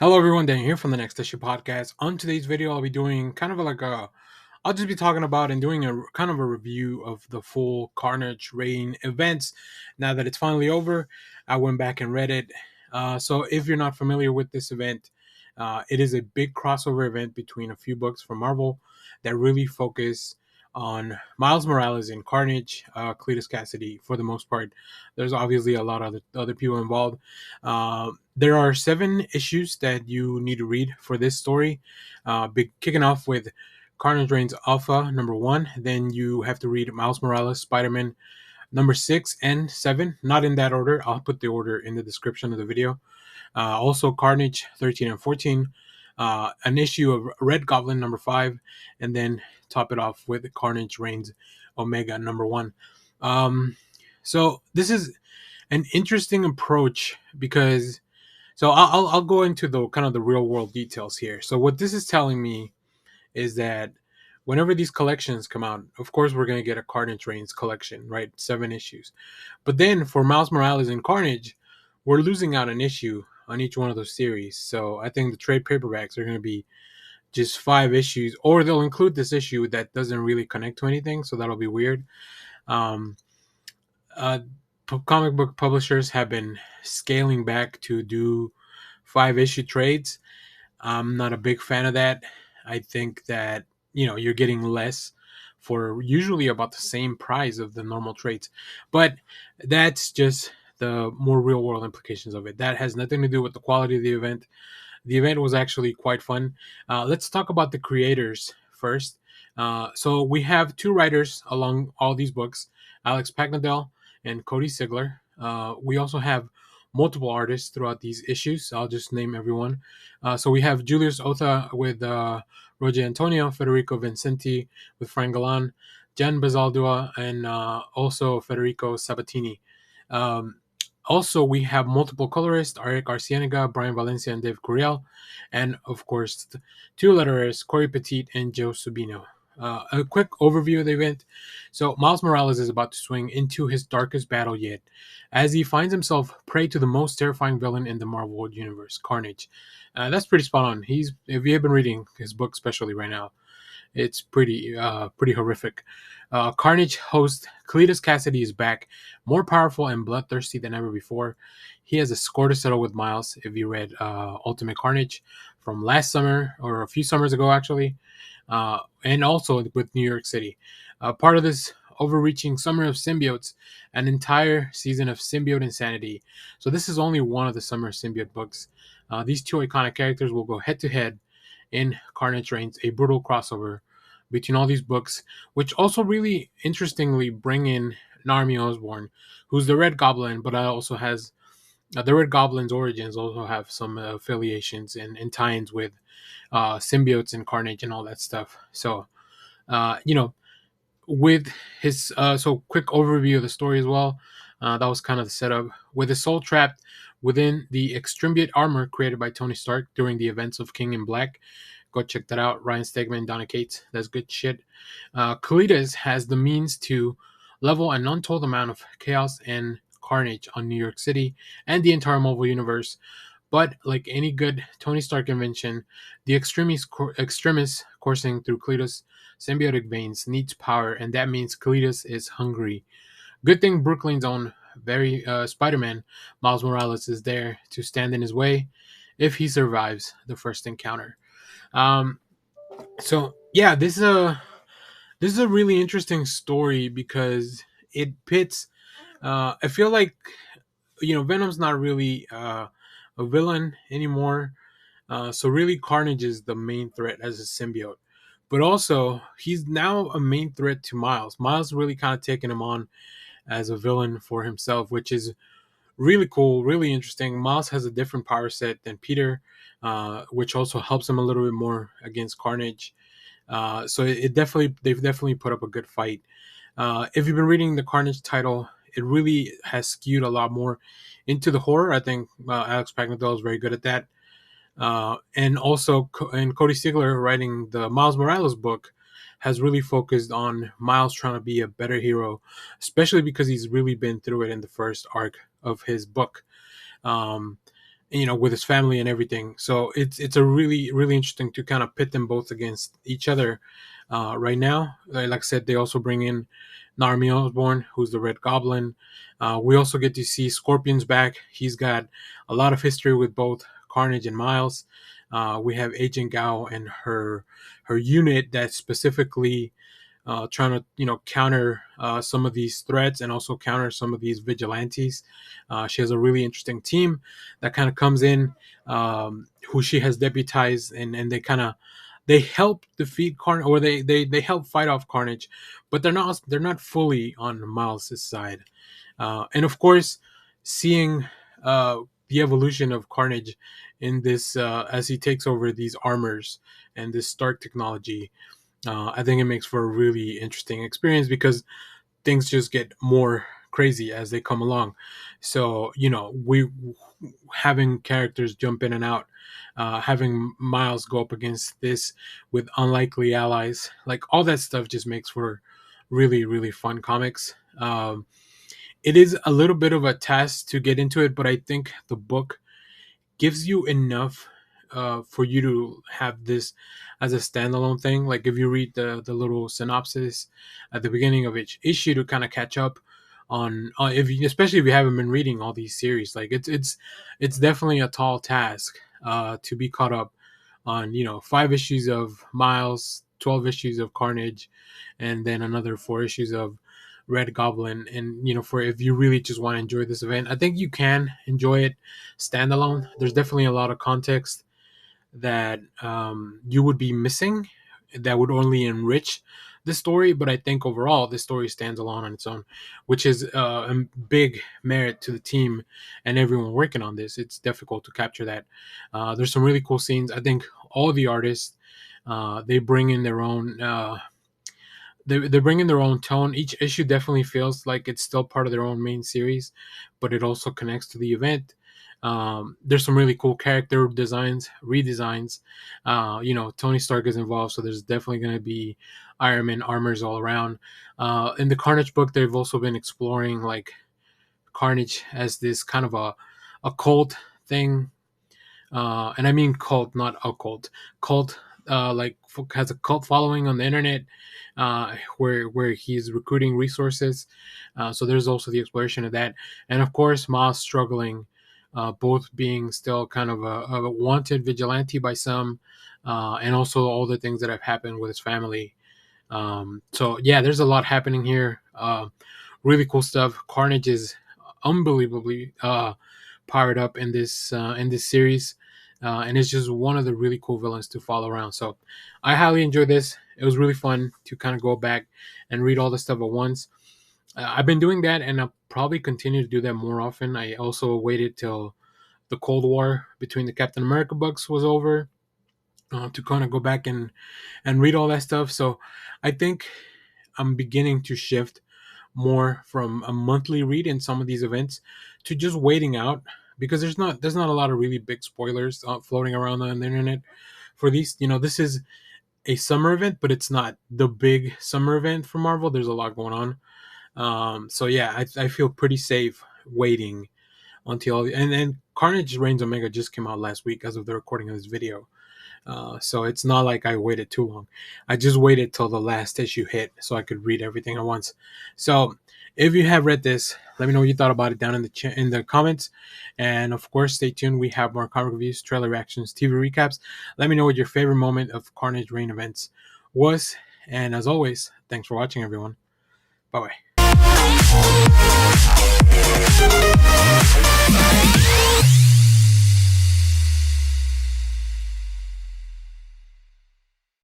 Hello everyone, Dan here from the Next Issue Podcast. On today's video, I'll be doing I'll just be talking about and doing a kind of a review of the full Carnage Reign events. Now that it's finally over, I went back and read it. So if you're not familiar with this event, it is a big crossover event between a few books from Marvel that really focus on Miles Morales and Carnage, Cletus Cassidy for the most part. There's obviously a lot of other people involved. There are 7 issues that you need to read for this story. Kicking off with Carnage Reigns Alpha number 1. Then you have to read Miles Morales Spider-Man number 6 and 7. Not in that order. I'll put the order in the description of the video. Also Carnage 13 and 14. An issue of Red Goblin number 5. And then top it off with Carnage Reigns Omega number 1. So this is an interesting approach because I'll go into the kind of the real world details here. So what this is telling me is that whenever these collections come out, of course we're going to get a Carnage Reigns collection, right? 7 issues. But then for Miles Morales and Carnage, we're losing out an issue on each one of those series. So I think the trade paperbacks are going to be just 5 issues, or they'll include this issue that doesn't really connect to anything. So that'll be weird. Um, Comic book publishers have been scaling back to do 5-issue trades. I'm not a big fan of that. I think that you're getting less for usually about the same price of the normal trades, but that's just the more real world implications of it. That has nothing to do with the quality of the event. The event was actually quite fun. Let's talk about the creators first. So we have 2 writers along all these books, Alex Pagnadell and Cody Sigler. We also have multiple artists throughout these issues. I'll just name everyone. So we have Julius Otha with Roger Antonio, Federico Vincenti with Frank Galan, Jan Bazaldua, and also Federico Sabatini. Also, we have multiple colorists, Eric Arcienega, Brian Valencia, and Dave Curiel. And, of course, 2 letterers, Corey Petit and Joe Subino. A quick overview of the event. So Miles Morales is about to swing into his darkest battle yet, as he finds himself prey to the most terrifying villain in the Marvel universe, Carnage. That's pretty spot on. If you have been reading his book, especially right now, it's pretty horrific. Carnage host Cletus Cassidy is back, more powerful and bloodthirsty than ever before. He has a score to settle with Miles. If you read Ultimate Carnage from last summer, or a few summers ago actually, and also with New York City. Part of this overreaching summer of symbiotes, an entire season of symbiote insanity. So this is only one of the summer symbiote books. These 2 iconic characters will go head to head in Carnage Reigns, a brutal crossover between all these books, which also really interestingly bring in Narmi Osborn, who's the Red Goblin, but also has the Red Goblin's origins also have some affiliations and tie-ins with symbiotes and Carnage and all that stuff. So, with his quick overview of the story as well. That was kind of the setup. With his soul trapped within the extrimbiate armor created by Tony Stark during the events of King in Black. Go check that out. Ryan Stegman, Donna Cates. That's good shit. Cletus has the means to level an untold amount of chaos and carnage on New York City and the entire Marvel universe. But like any good Tony Stark invention, the extremis coursing through Cletus' symbiotic veins needs power, and that means Cletus is hungry. Good thing Brooklyn's own very Spider-Man, Miles Morales, is there to stand in his way if he survives the first encounter. So yeah, this is a really interesting story because it pits. I feel like Venom's not really a villain anymore. So really, Carnage is the main threat as a symbiote, but also he's now a main threat to Miles. Miles really kind of taking him on as a villain for himself, which is really cool, really interesting. Miles has a different power set than Peter, which also helps him a little bit more against Carnage. So they've definitely put up a good fight. If you've been reading the Carnage title, it really has skewed a lot more into the horror. I think Alex Pagnadell is very good at that. And Cody Sigler writing the Miles Morales book has really focused on Miles trying to be a better hero, especially because he's really been through it in the first arc of his book. with his family and everything. So it's a really interesting to kind of pit them both against each other right now. Like I said, they also bring in Narmi Osborn, who's the Red Goblin. We also get to see Scorpion's back. He's got a lot of history with both Carnage and Miles. We have Agent Gao and her unit that specifically trying to counter some of these threats and also counter some of these vigilantes. She has a really interesting team that kind of comes in, who she has deputized, and they help defeat Carnage, or they help fight off Carnage, but they're not fully on Miles' side. And of course, seeing the evolution of Carnage in this, as he takes over these armors and this Stark technology, I think it makes for a really interesting experience because things just get more crazy as they come along. So we having characters jump in and out, having Miles go up against this with unlikely allies, like all that stuff just makes for really fun comics. It is a little bit of a task to get into it, but I think the book gives you enough for you to have this as a standalone thing. Like if you read the little synopsis at the beginning of each issue to kind of catch up on, if you, especially if you haven't been reading all these series, like it's definitely a tall task to be caught up on 5 issues of Miles, 12 issues of Carnage, and then another 4 issues of Red Goblin. And for if you really just want to enjoy this event, I think you can enjoy it standalone. There's definitely a lot of context that you would be missing that would only enrich the story, but I think overall this story stands alone on its own, which is a big merit to the team and everyone working on this. It's difficult to capture that. There's some really cool scenes. I think all the artists, they bring in their own they bring in their own tone. Each issue definitely feels like it's still part of their own main series, but it also connects to the event. There's some really cool character designs, redesigns. Tony Stark is involved, so there's definitely going to be Iron Man armors all around. In the Carnage book, they've also been exploring like Carnage as this kind of a cult thing, and I mean cult, not occult. Cult, like has a cult following on the internet, where he's recruiting resources. So there's also the exploration of that, and of course Miles struggling, both being still kind of a wanted vigilante by some, and also all the things that have happened with his family. So yeah, there's a lot happening here. Really cool stuff. Carnage is unbelievably powered up in this series, and it's just one of the really cool villains to follow around. So I highly enjoyed this. It was really fun to kind of go back and read all the stuff at once. I've been doing that, and I'll probably continue to do that more often. I also waited till the Cold War between the Captain America books was over, to kind of go back and read all that stuff. So I think I'm beginning to shift more from a monthly read in some of these events to just waiting out, because there's not a lot of really big spoilers floating around on the internet for these. This is a summer event, but it's not the big summer event for Marvel. There's a lot going on. So yeah, I feel pretty safe waiting until, and Carnage Reigns Omega just came out last week as of the recording of this video. So it's not like I waited too long. I just waited till the last issue hit so I could read everything at once. So if you have read this, let me know what you thought about it down in the comments. And of course, stay tuned. We have more comic reviews, trailer reactions, TV recaps. Let me know what your favorite moment of Carnage Reign events was. And as always, thanks for watching, everyone. Bye-bye.